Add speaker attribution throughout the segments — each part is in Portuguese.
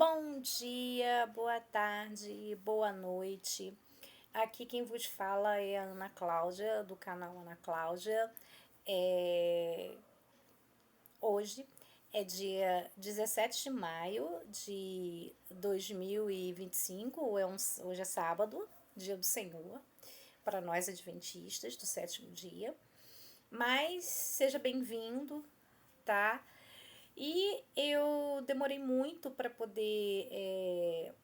Speaker 1: Bom dia, boa tarde, boa noite. Aqui quem vos fala é a Ana Cláudia, do canal Ana Cláudia. Hoje é dia 17 de maio de 2025, hoje é sábado, dia do Senhor, para nós adventistas do sétimo dia. Mas seja bem-vindo, tá? E eu demorei muito para poder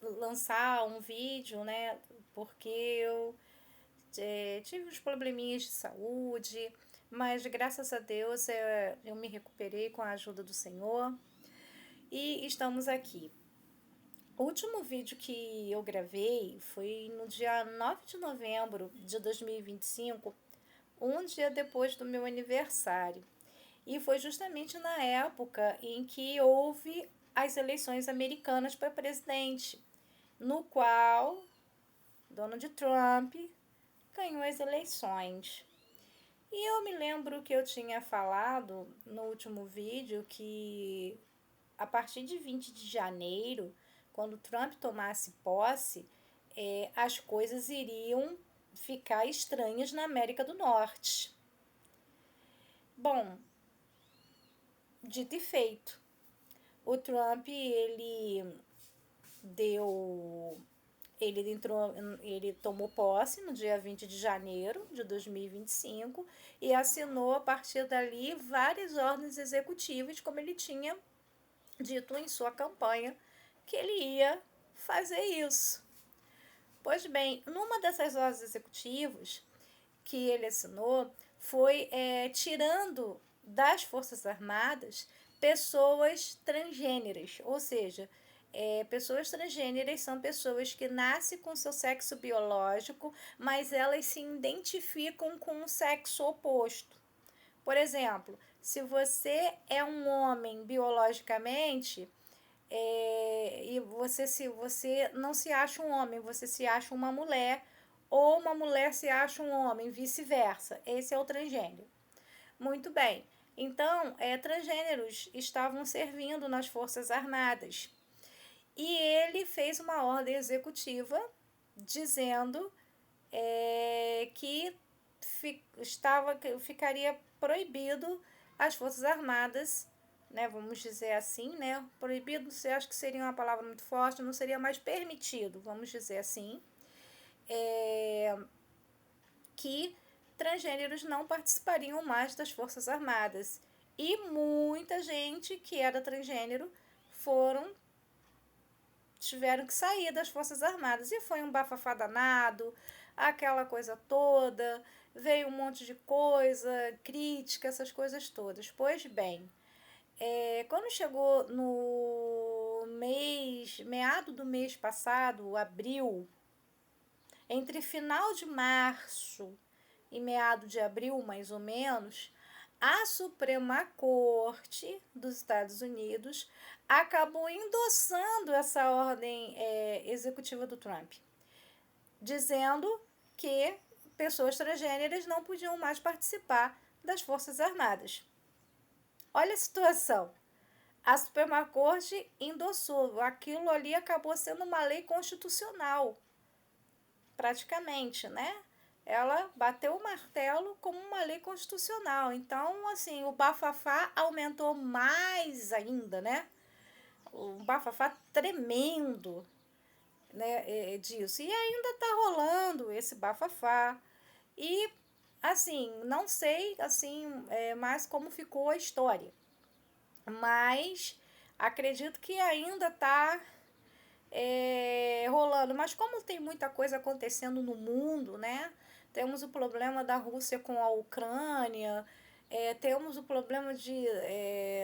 Speaker 1: lançar um vídeo, né? Porque eu tive uns probleminhas de saúde, mas graças a Deus eu me recuperei com a ajuda do Senhor e estamos aqui. O último vídeo que eu gravei foi no dia 9 de novembro de 2025, um dia depois do meu aniversário. E foi justamente na época em que houve as eleições americanas para presidente, no qual Donald Trump ganhou as eleições. E eu me lembro que eu tinha falado no último vídeo que a partir de 20 de janeiro, quando Trump tomasse posse, as coisas iriam ficar estranhas na América do Norte. Bom, dito e feito. O Trump, deu ele tomou posse no dia 20 de janeiro de 2025 e assinou a partir dali várias ordens executivas, como ele tinha dito em sua campanha que ele ia fazer isso. Pois bem, numa dessas ordens executivas que ele assinou foi tirando das Forças Armadas pessoas transgêneras, ou seja, pessoas transgêneras são pessoas que nascem com seu sexo biológico, mas elas se identificam com o sexo oposto. Por exemplo, se você é um homem biologicamente, e se você não se acha um homem, você se acha uma mulher, ou uma mulher se acha um homem, vice-versa. Esse é o transgênero. Muito bem. Então, transgêneros estavam servindo nas Forças Armadas. E ele fez uma ordem executiva dizendo que ficaria proibido as Forças Armadas, né, vamos dizer assim, né, proibido, você acha que seria uma palavra muito forte, não seria mais permitido, vamos dizer assim, que transgêneros não participariam mais das Forças Armadas. E muita gente que era transgênero tiveram que sair das Forças Armadas. E foi um bafafá danado, aquela coisa toda, veio um monte de coisa, crítica, essas coisas todas. Pois bem, quando chegou no meado do mês passado, abril, entre final de março e meado de abril, mais ou menos, a Suprema Corte dos Estados Unidos acabou endossando essa ordem executiva do Trump, dizendo que pessoas transgêneras não podiam mais participar das Forças Armadas. Olha a situação. A Suprema Corte endossou. Aquilo ali acabou sendo uma lei constitucional, praticamente, né? Ela bateu o martelo como uma lei constitucional. Então, assim, o bafafá aumentou mais ainda, né? Um bafafá tremendo, né, disso. E ainda tá rolando esse bafafá. E, assim, não sei, assim, mais como ficou a história. Mas acredito que ainda tá rolando. Mas como tem muita coisa acontecendo no mundo, né? Temos o problema da Rússia com a Ucrânia, temos o problema de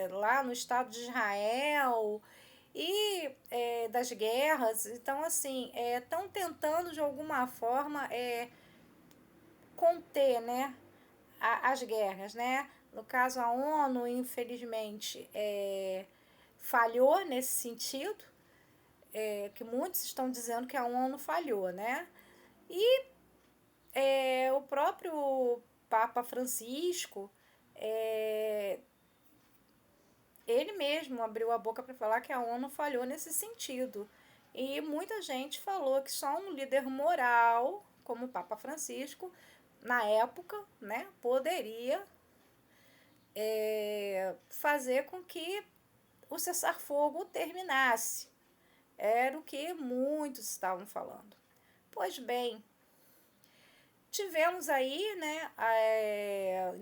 Speaker 1: lá no Estado de Israel e das guerras. Então, assim, estão tentando de alguma forma conter, né, as guerras, né? No caso, a ONU, infelizmente, falhou nesse sentido, que muitos estão dizendo que a ONU falhou, né? E o próprio Papa Francisco, ele mesmo abriu a boca para falar que a ONU falhou nesse sentido. E muita gente falou que só um líder moral, como o Papa Francisco, na época, né, poderia fazer com que o cessar-fogo terminasse. Era o que muitos estavam falando. Pois bem, tivemos aí, né,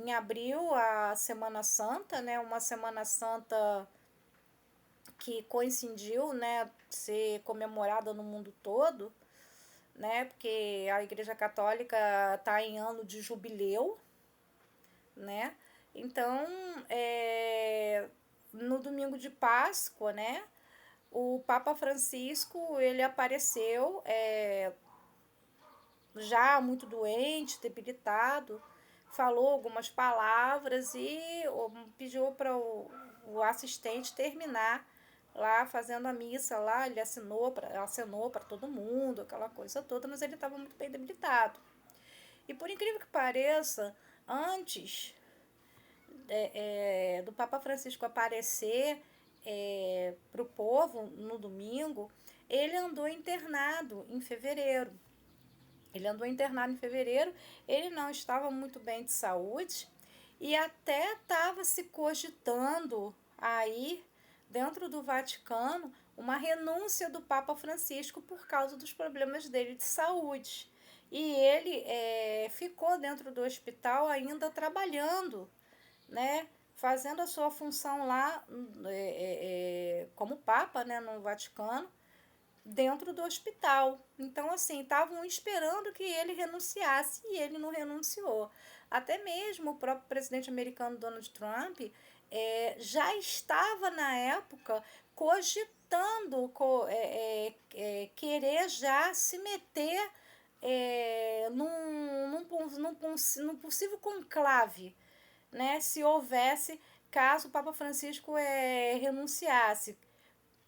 Speaker 1: em abril, a Semana Santa, né, uma Semana Santa que coincidiu, né, ser comemorada no mundo todo, né, porque a Igreja Católica está em ano de jubileu, né, então, no domingo de Páscoa, né, o Papa Francisco, ele apareceu já muito doente, debilitado, falou algumas palavras e pediu para o assistente terminar lá fazendo a missa lá, ele acenou para todo mundo, aquela coisa toda, mas ele estava muito bem debilitado. E por incrível que pareça, antes do Papa Francisco aparecer para o povo no domingo, ele andou internado em fevereiro. Ele não estava muito bem de saúde e até estava se cogitando aí, dentro do Vaticano, uma renúncia do Papa Francisco por causa dos problemas dele de saúde. E ele ficou dentro do hospital ainda trabalhando, né? Fazendo a sua função lá como Papa, né, no Vaticano, dentro do hospital. Então, assim, estavam esperando que ele renunciasse e ele não renunciou. Até mesmo o próprio presidente americano Donald Trump já estava na época cogitando querer já se meter num possível conclave, né, se houvesse, caso o Papa Francisco renunciasse,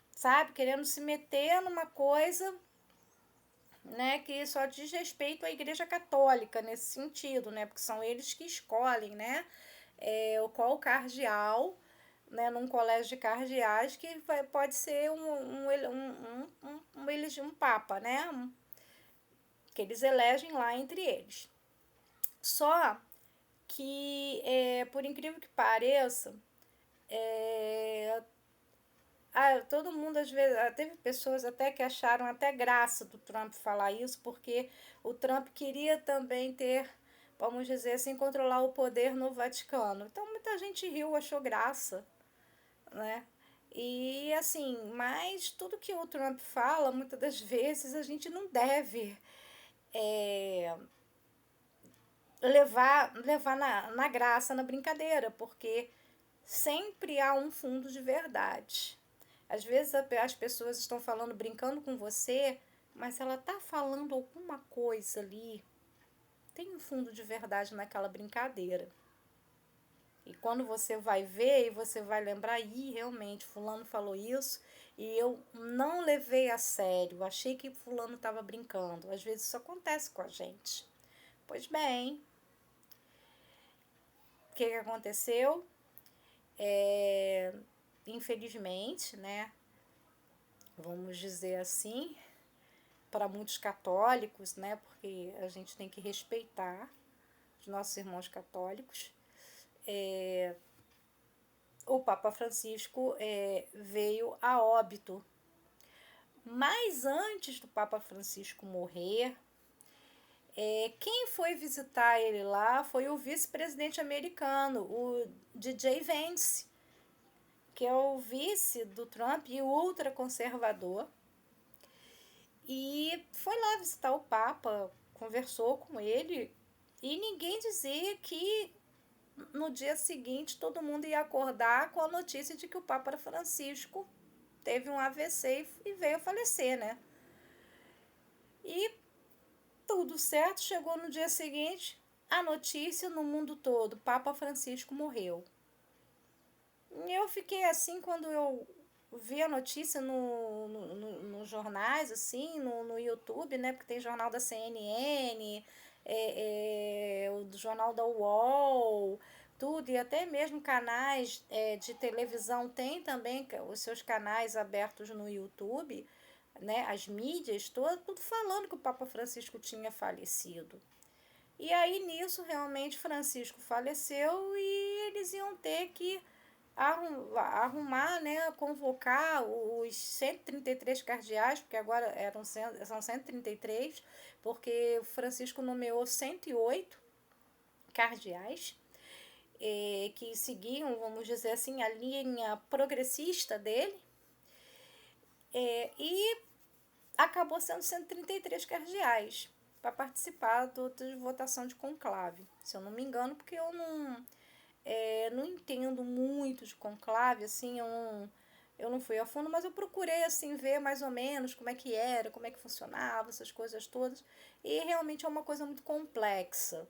Speaker 1: sabe, querendo se meter numa coisa, né, que só diz respeito à Igreja Católica nesse sentido, né, porque são eles que escolhem, né, qual cardeal, né, num colégio de cardeais que pode ser um papa, né, que eles elegem lá entre eles. Só que, por incrível que pareça, todo mundo às vezes, teve pessoas até que acharam até graça do Trump falar isso, porque o Trump queria também ter, vamos dizer assim, controlar o poder no Vaticano. Então muita gente riu, achou graça, né? E assim, mas tudo que o Trump fala, muitas das vezes a gente não deve levar na graça, na brincadeira, porque sempre há um fundo de verdade. Às vezes as pessoas estão falando, brincando com você, mas ela está falando alguma coisa ali, tem um fundo de verdade naquela brincadeira. E quando você vai ver e você vai lembrar, realmente, fulano falou isso e eu não levei a sério, achei que fulano estava brincando. Às vezes isso acontece com a gente. Pois bem, o que aconteceu? Infelizmente, né, vamos dizer assim, para muitos católicos, né, porque a gente tem que respeitar os nossos irmãos católicos, o Papa Francisco veio a óbito. Mas antes do Papa Francisco morrer, quem foi visitar ele lá foi o vice-presidente americano, o DJ Vance, que é o vice do Trump e ultraconservador. E foi lá visitar o Papa, conversou com ele, e ninguém dizia que no dia seguinte todo mundo ia acordar com a notícia de que o Papa Francisco teve um AVC e veio a falecer, né? E tudo certo, chegou no dia seguinte, a notícia no mundo todo, Papa Francisco morreu. E eu fiquei assim quando eu vi a notícia nos jornais, assim, no YouTube, né? Porque tem jornal da CNN, o jornal da UOL, tudo, e até mesmo canais de televisão têm também os seus canais abertos no YouTube, né, as mídias todas, tudo falando que o Papa Francisco tinha falecido. E aí nisso realmente Francisco faleceu e eles iam ter que arrumar, né, convocar os 133 cardeais, porque agora são 133, porque Francisco nomeou 108 cardeais, que seguiam, vamos dizer assim, a linha progressista dele, e acabou sendo 133 cardeais para participar de votação de conclave, se eu não me engano, porque eu não entendo muito de conclave, assim, eu não fui a fundo, mas eu procurei, assim, ver mais ou menos como é que era, como é que funcionava, essas coisas todas, e realmente é uma coisa muito complexa.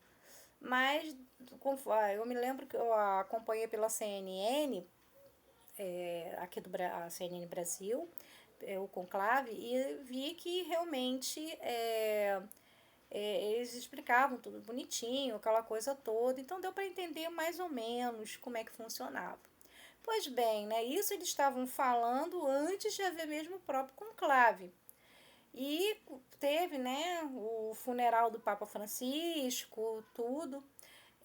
Speaker 1: Mas eu me lembro que eu acompanhei pela CNN, aqui a CNN Brasil, o conclave, e vi que realmente eles explicavam tudo bonitinho, aquela coisa toda, então deu para entender mais ou menos como é que funcionava. Pois bem, né, isso eles estavam falando antes de haver mesmo o próprio conclave. E teve, né, o funeral do Papa Francisco, tudo.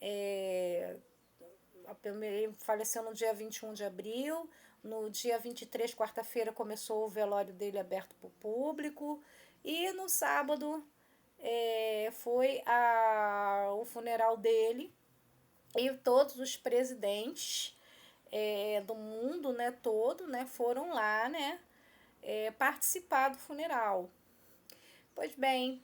Speaker 1: Ele faleceu no dia 21 de abril. No dia 23, quarta-feira, começou o velório dele aberto para o público. E no sábado foi o funeral dele. E todos os presidentes do mundo, né, todo, né, foram lá, né, participar do funeral. Pois bem,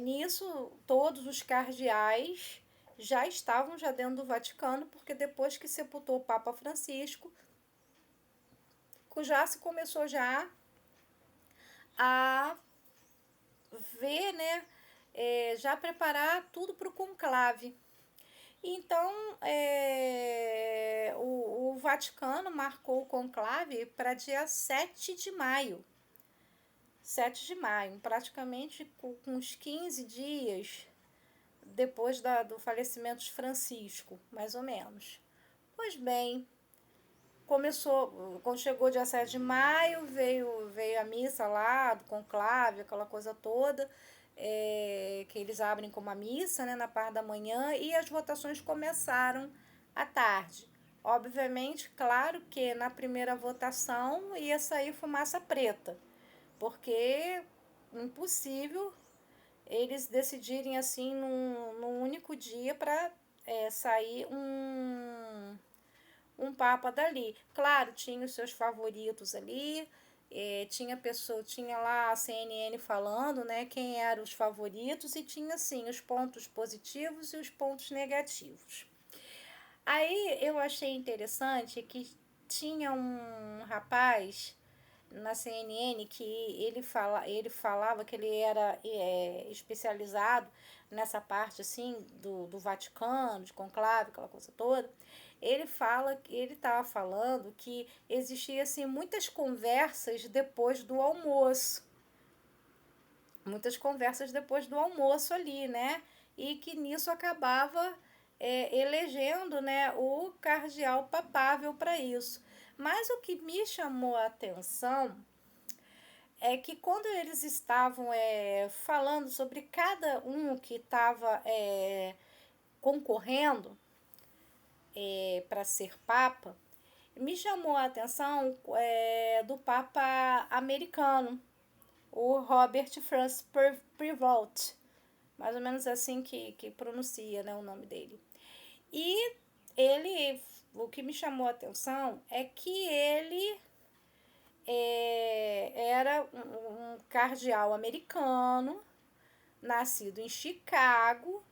Speaker 1: nisso todos os cardeais já estavam já dentro do Vaticano, porque depois que sepultou o Papa Francisco, já se começou já a ver, né, já preparar tudo para o conclave. Então, o Vaticano marcou o conclave para dia 7 de maio. 7 de maio, praticamente com uns 15 dias depois do falecimento de Francisco, mais ou menos. Pois bem, quando chegou dia 7 de maio, veio a missa lá, do conclave, aquela coisa toda, que eles abrem como a missa, né, na parte da manhã, e as votações começaram à tarde. Obviamente, claro que na primeira votação ia sair fumaça preta, porque impossível eles decidirem assim num único dia para sair um papa dali. Claro, tinha os seus favoritos ali, tinha lá a CNN falando, né, quem eram os favoritos, e tinha assim os pontos positivos e os pontos negativos. Aí eu achei interessante que tinha um rapaz na CNN que ele falava que ele era especializado nessa parte assim do Vaticano, de conclave, aquela coisa toda. Ele estava falando que existia assim muitas conversas depois do almoço. Muitas conversas depois do almoço ali, né? E que nisso acabava elegendo, né, o cardeal papável para isso. Mas o que me chamou a atenção é que quando eles estavam falando sobre cada um que estava concorrendo para ser papa, me chamou a atenção do papa americano, o Robert Francis Prevost, mais ou menos assim que pronuncia, né, o nome dele. E o que me chamou a atenção é que ele era um cardeal americano, nascido em Chicago,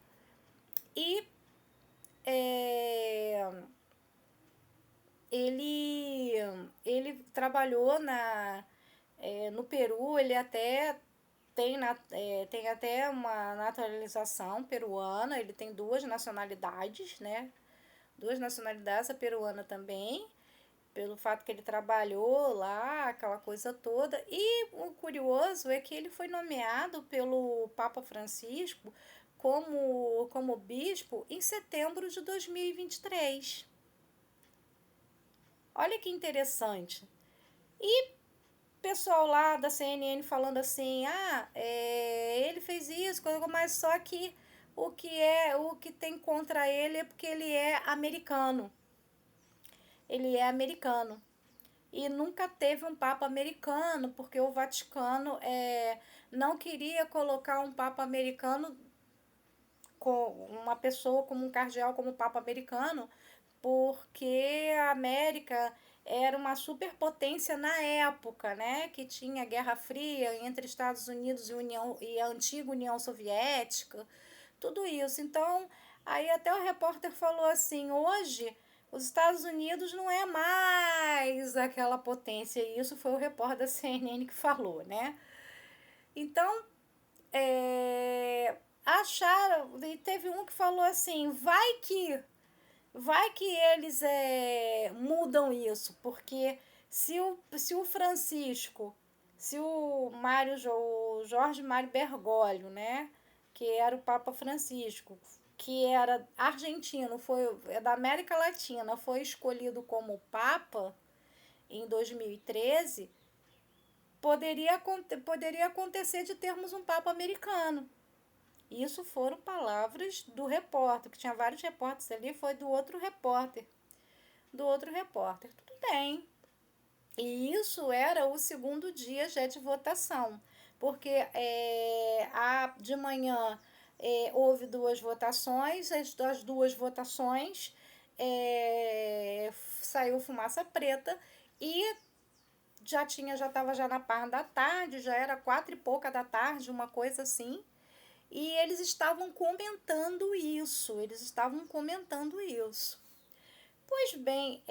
Speaker 1: e ele, ele trabalhou no Peru, ele até tem até uma naturalização peruana, ele tem duas nacionalidades, né? Duas nacionalidades, a peruana também, pelo fato que ele trabalhou lá, aquela coisa toda. E o curioso é que ele foi nomeado pelo Papa Francisco como bispo em setembro de 2023. Olha que interessante. E pessoal lá da CNN falando assim, ele fez isso, mas só que o que tem contra ele é porque ele é americano. Ele é americano. E nunca teve um papa americano, porque o Vaticano não queria colocar um papa americano, com uma pessoa como um cardeal como papa americano, porque a América era uma superpotência na época, né, que tinha Guerra Fria entre Estados Unidos e a antiga União Soviética, tudo isso. Então, aí até o repórter falou assim, hoje os Estados Unidos não é mais aquela potência, e isso foi o repórter da CNN que falou, né? Então, acharam, e teve um que falou assim, vai que eles mudam isso, porque se o Francisco, se o Jorge Mário Bergoglio, né, que era o Papa Francisco, que era argentino, é da América Latina, foi escolhido como Papa em 2013, poderia acontecer de termos um Papa americano. Isso foram palavras do repórter, que tinha vários repórteres ali, foi do outro repórter. Tudo bem. E isso era o segundo dia já de votação, porque de manhã houve duas votações, as duas votações saiu fumaça preta e já estava já na parte da tarde, já era 4 e pouca da tarde, uma coisa assim. E eles estavam comentando isso, Pois bem,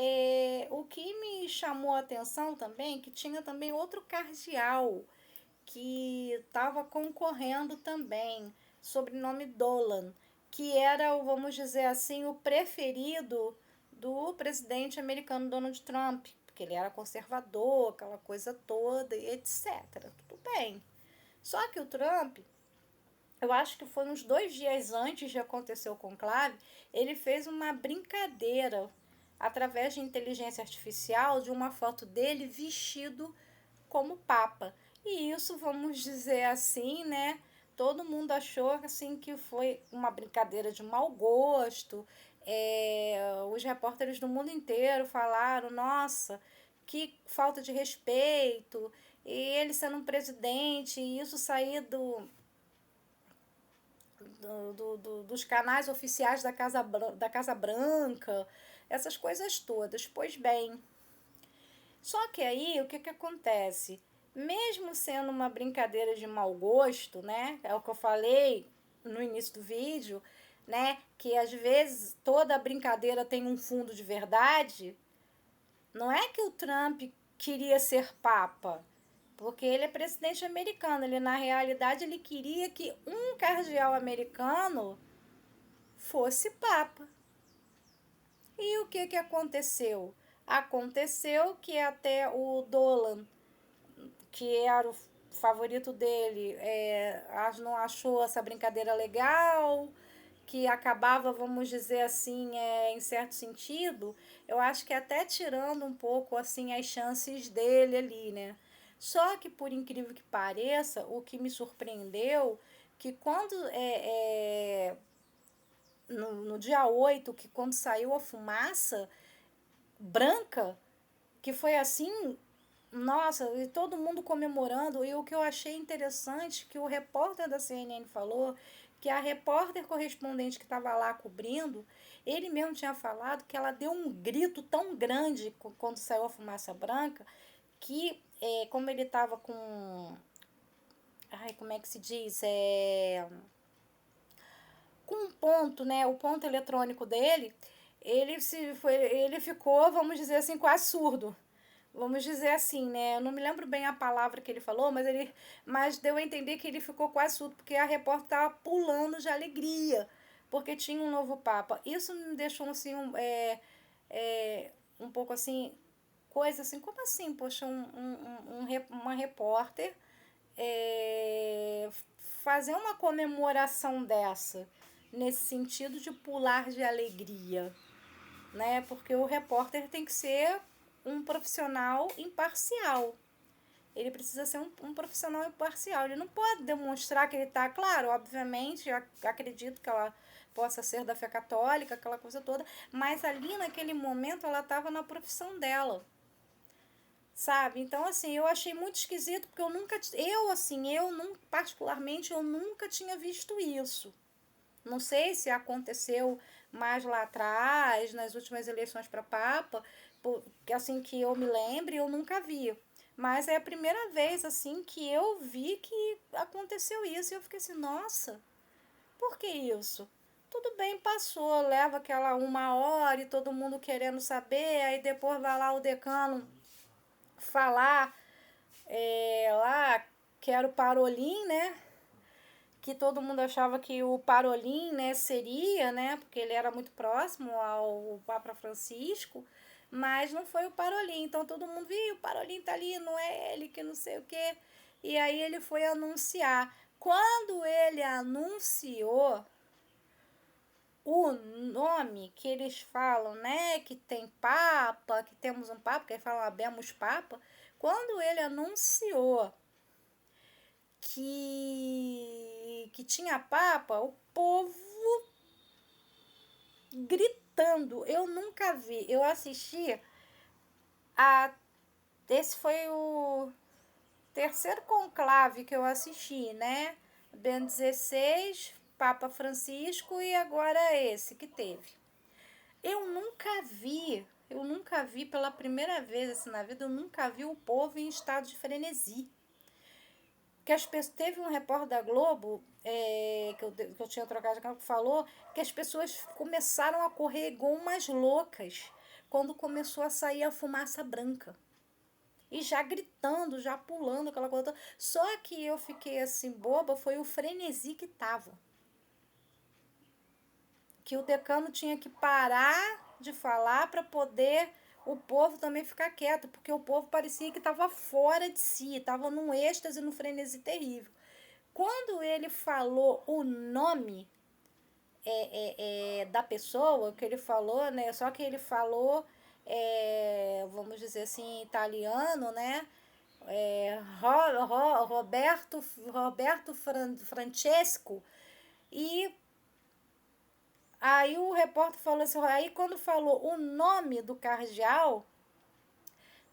Speaker 1: o que me chamou a atenção também, que tinha também outro cardeal que estava concorrendo também, sobrenome Dolan, que era, vamos dizer assim, o preferido do presidente americano Donald Trump, porque ele era conservador, aquela coisa toda, e etc. Tudo bem. Só que o Trump, eu acho que foi uns 2 dias antes de acontecer o conclave, ele fez uma brincadeira através de inteligência artificial de uma foto dele vestido como papa. E isso, vamos dizer assim, né? Todo mundo achou assim que foi uma brincadeira de mau gosto. Os repórteres do mundo inteiro falaram, nossa, que falta de respeito. E ele sendo um presidente, e isso sair dos canais oficiais da Casa Branca, essas coisas todas. Pois bem, só que aí o que acontece? Mesmo sendo uma brincadeira de mau gosto, né? É o que eu falei no início do vídeo, né? Que às vezes toda brincadeira tem um fundo de verdade. Não é que o Trump queria ser papa, porque ele é presidente americano. Ele, na realidade, ele queria que um cardeal americano fosse papa. E o que aconteceu? Aconteceu que até o Dolan, que era o favorito dele, não achou essa brincadeira legal, que acabava, vamos dizer assim, em certo sentido, eu acho que até tirando um pouco assim as chances dele ali, né? Só que, por incrível que pareça, o que me surpreendeu, que quando no dia 8, que quando saiu a fumaça branca, que foi assim, nossa, e todo mundo comemorando, e o que eu achei interessante, que o repórter da CNN falou, que a repórter correspondente que estava lá cobrindo, ele mesmo tinha falado que ela deu um grito tão grande quando saiu a fumaça branca, que como ele estava com, como é que se diz, com um ponto, né, o ponto eletrônico dele, ele ficou, vamos dizer assim, quase surdo. Vamos dizer assim, né? Eu não me lembro bem a palavra que ele falou, mas deu a entender que ele ficou quase surdo, porque a repórter estava pulando de alegria, porque tinha um novo papa. Isso me deixou assim, um pouco assim, coisa assim, como assim? Poxa, uma repórter fazer uma comemoração dessa, nesse sentido de pular de alegria, né? Porque o repórter tem que ser um profissional imparcial. Ele precisa ser um profissional imparcial. Ele não pode demonstrar que ele está, claro, obviamente, eu acredito que ela possa ser da fé católica, aquela coisa toda, mas ali naquele momento ela estava na profissão dela, sabe? Então, assim, eu achei muito esquisito, porque particularmente, eu nunca tinha visto isso. Não sei se aconteceu mais lá atrás, nas últimas eleições para Papa, porque assim que eu me lembre, eu nunca vi. Mas é a primeira vez assim que eu vi que aconteceu isso. E eu fiquei assim, nossa, por que isso? Tudo bem, passou, leva aquela 1 hora e todo mundo querendo saber, aí depois vai lá o decano falar, lá, que era o Parolin, né? Que todo mundo achava que o Parolin, né, seria, né, porque ele era muito próximo ao Papa Francisco, mas não foi o Parolin. Então todo mundo viu, o Parolin tá ali, não é ele, que não sei o quê. E aí ele foi anunciar. Quando ele anunciou o nome que eles falam, né, que tem Papa, que temos um Papa, que eles falam abemos Papa, quando ele anunciou que tinha Papa, o povo gritando. Eu nunca vi. Eu assisti a. Esse foi o terceiro conclave que eu assisti, né? Bento XVI, Papa Francisco e agora esse que teve. Eu nunca vi pela primeira vez assim na vida, eu nunca vi o povo em estado de frenesi. Que as pessoas, teve um repórter da Globo, que eu tinha trocado de canal, que falou que as pessoas começaram a correr igual umas loucas quando começou a sair a fumaça branca. E já gritando, já pulando, aquela coisa toda. Só que eu fiquei assim, boba, foi o frenesi que tava. Que o decano tinha que parar de falar para poder o povo também ficar quieto, porque o povo parecia que estava fora de si, estava num êxtase, num frenesi terrível. Quando ele falou o nome da pessoa, que ele falou, né? Só que ele falou, vamos dizer assim, em italiano, né? Roberto Francesco. E aí o repórter falou assim, aí quando falou o nome do cardeal,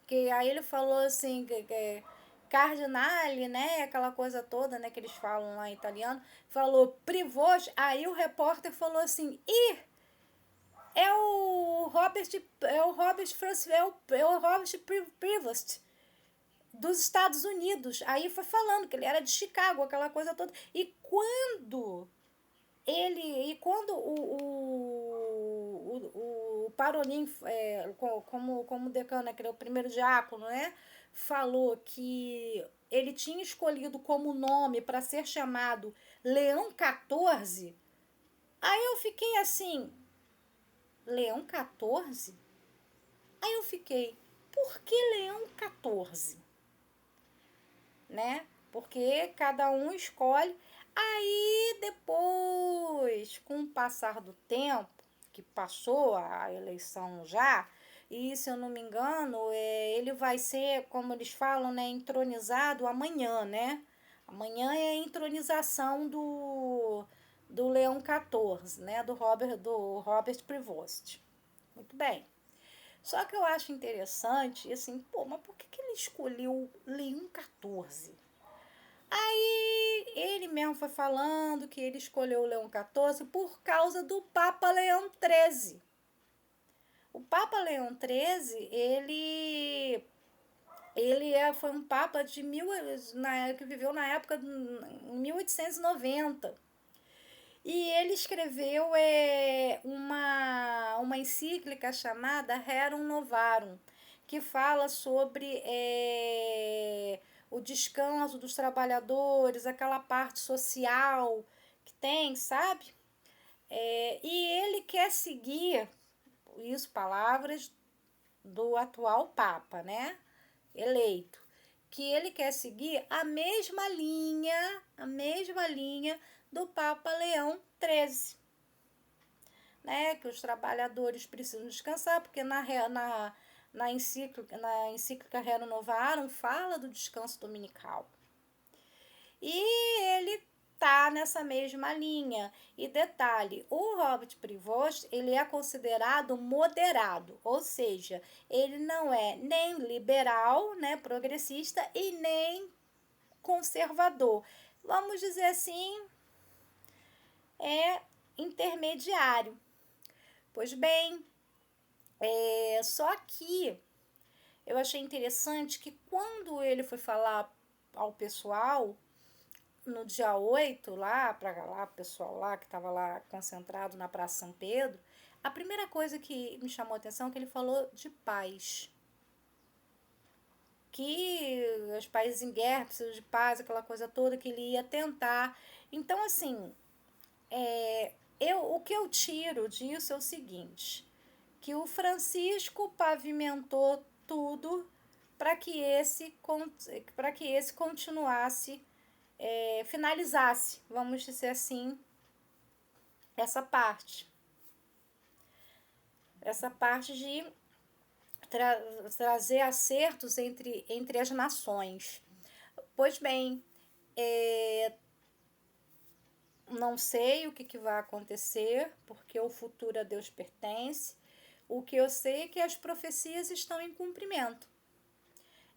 Speaker 1: que aí ele falou assim, cardinale, né, aquela coisa toda, né, que eles falam lá em italiano, falou Privost, aí o repórter falou assim, é o Robert Prevost dos Estados Unidos. Aí foi falando que ele era de Chicago, aquela coisa toda. E quando o Parolin, como decano, né, que ele é o primeiro diácono, né, falou que ele tinha escolhido como nome para ser chamado Leão XIV, aí eu fiquei assim, Leão XIV? Aí eu fiquei, por que Leão XIV? Né? Porque cada um escolhe. Aí depois, com o passar do tempo, que passou a eleição já, e se eu não me engano, ele vai ser, como eles falam, né, entronizado amanhã, né? Amanhã é a entronização do Leão XIV, né? Do Robert Prevost. Muito bem. Só que eu acho interessante, assim, pô, mas por que ele escolheu Leão XIV? Aí ele mesmo foi falando que ele escolheu o Leão XIV por causa do Papa Leão XIII. O Papa Leão XIII, foi um papa que viveu na época de 1890. E ele escreveu uma encíclica chamada Rerum Novarum, que fala sobre o descanso dos trabalhadores, aquela parte social que tem, sabe? E ele quer seguir, isso, palavras do atual Papa, né? Eleito. que ele quer seguir a mesma linha do Papa Leão XIII, né? Que os trabalhadores precisam descansar, porque na encíclica Rerum Novarum fala do descanso dominical. E ele tá nessa mesma linha. E detalhe, o Robert Prevost, ele é considerado moderado, ou seja, ele não é nem liberal, né, progressista, e nem conservador. Vamos dizer assim, é intermediário. Pois bem, só que eu achei interessante que quando ele foi falar ao pessoal, no dia 8 lá, para lá, o pessoal lá que estava lá concentrado na Praça São Pedro, a primeira coisa que me chamou a atenção é que ele falou de paz. Que os países em guerra precisam de paz, aquela coisa toda que ele ia tentar. Então, assim, o que eu tiro disso é o seguinte, que o Francisco pavimentou tudo para que esse continuasse, finalizasse, vamos dizer assim, essa parte de trazer acertos entre as nações. Pois bem, não sei o que vai acontecer, porque o futuro a Deus pertence. O que eu sei é que as profecias estão em cumprimento.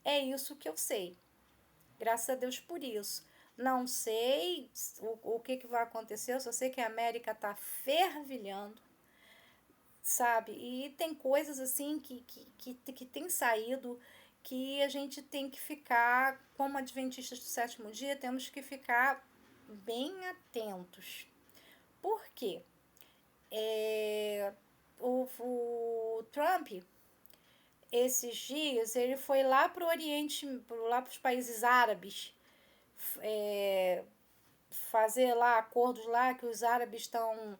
Speaker 1: É isso que eu sei. Graças a Deus por isso. Não sei o que vai acontecer, eu só sei que a América está fervilhando, sabe? E tem coisas assim que tem saído que a gente tem que ficar, como adventistas do sétimo dia, temos que ficar bem atentos. Por quê? O Trump, esses dias, ele foi lá para o Oriente, lá para os países árabes, fazer lá acordos lá que os árabes estão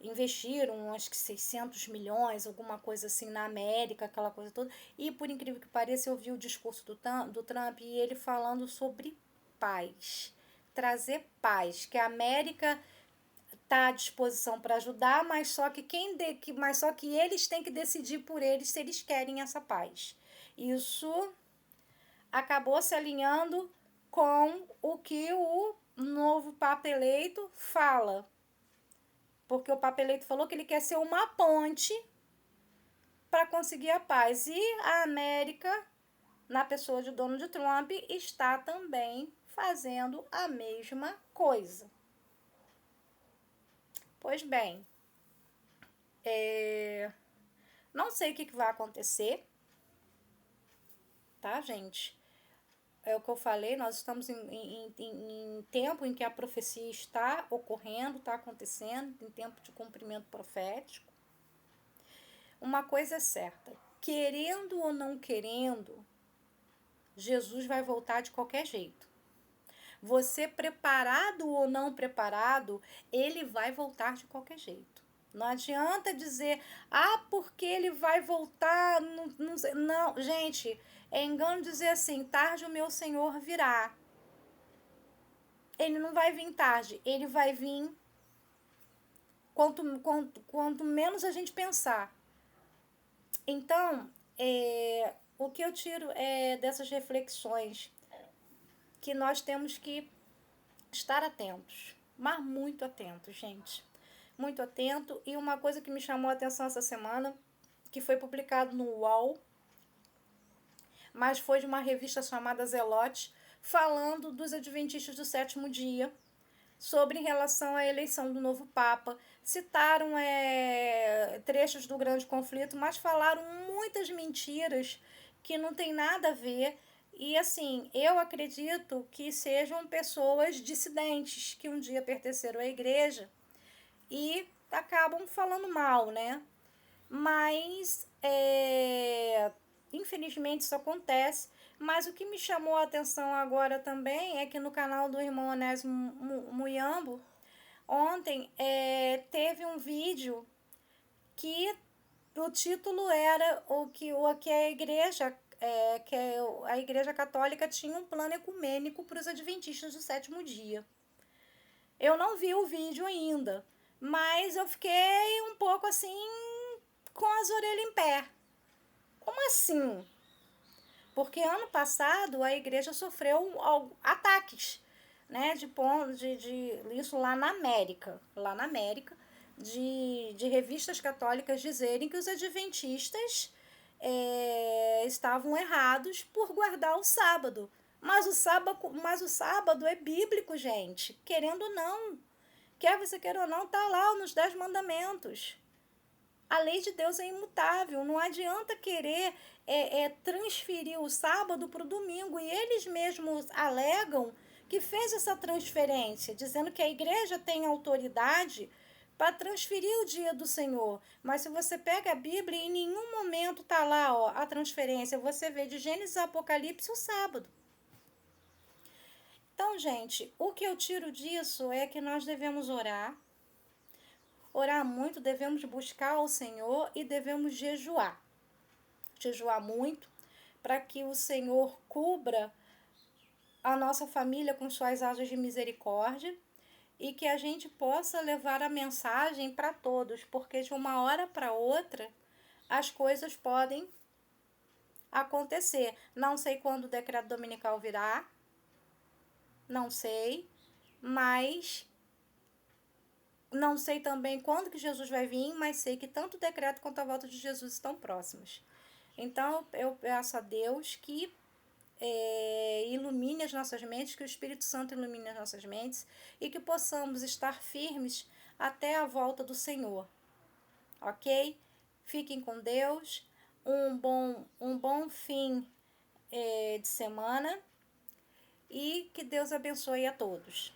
Speaker 1: investiram acho que 600 milhões, alguma coisa assim, na América, aquela coisa toda. E por incrível que pareça, eu vi o discurso do Trump e ele falando sobre paz, trazer paz, que a América está à disposição para ajudar, mas só que eles têm que decidir por eles se eles querem essa paz. Isso acabou se alinhando com o que o novo Papa eleito fala. Porque o Papa eleito falou que ele quer ser uma ponte para conseguir a paz. E a América, na pessoa de Donald Trump, está também fazendo a mesma coisa. Pois bem, não sei o que vai acontecer, tá, gente? É o que eu falei, nós estamos em tempo em que a profecia está ocorrendo, está acontecendo, em tempo de cumprimento profético. Uma coisa é certa, querendo ou não querendo, Jesus vai voltar de qualquer jeito. Você preparado ou não preparado, ele vai voltar de qualquer jeito. Não adianta dizer, porque ele vai voltar, não, gente, é engano dizer assim, tarde o meu Senhor virá. Ele não vai vir tarde, ele vai vir quanto menos a gente pensar. Então, o que eu tiro dessas reflexões, que nós temos que estar atentos, mas muito atentos, gente. Muito atento. E uma coisa que me chamou a atenção essa semana, que foi publicado no UOL, mas foi de uma revista chamada Zelote, falando dos adventistas do sétimo dia, sobre em relação à eleição do novo Papa. Citaram trechos do grande conflito, mas falaram muitas mentiras que não tem nada a ver. E assim, eu acredito que sejam pessoas dissidentes que um dia pertenceram à igreja e acabam falando mal, né? Mas, infelizmente, isso acontece. Mas o que me chamou a atenção agora também é que no canal do irmão Onésimo Muyambo, ontem, teve um vídeo que o título era o que a igreja, a igreja católica tinha um plano ecumênico para os adventistas do sétimo dia. Eu não vi o vídeo ainda, mas eu fiquei um pouco assim, com as orelhas em pé. Como assim? Porque ano passado a igreja sofreu ataques, né, isso lá na América, de revistas católicas dizerem que os adventistas estavam errados por guardar o sábado. Mas o sábado é bíblico, gente. Querendo ou não, quer você queira ou não, tá lá nos 10 mandamentos. A lei de Deus é imutável. Não adianta querer transferir o sábado para o domingo. E eles mesmos alegam que fez essa transferência, dizendo que a igreja tem autoridade para transferir o dia do Senhor. Mas se você pega a Bíblia, em nenhum momento está lá a transferência. Você vê de Gênesis a Apocalipse o sábado. Então, gente, o que eu tiro disso é que nós devemos orar muito, devemos buscar o Senhor e devemos jejuar. Jejuar muito, para que o Senhor cubra a nossa família com suas asas de misericórdia e que a gente possa levar a mensagem para todos, porque de uma hora para outra as coisas podem acontecer. Não sei quando o decreto dominical virá, não sei, mas não sei também quando que Jesus vai vir, mas sei que tanto o decreto quanto a volta de Jesus estão próximas. Então, eu peço a Deus que ilumine as nossas mentes, que o Espírito Santo ilumine as nossas mentes e que possamos estar firmes até a volta do Senhor. Ok? Fiquem com Deus. Um bom fim de semana e que Deus abençoe a todos.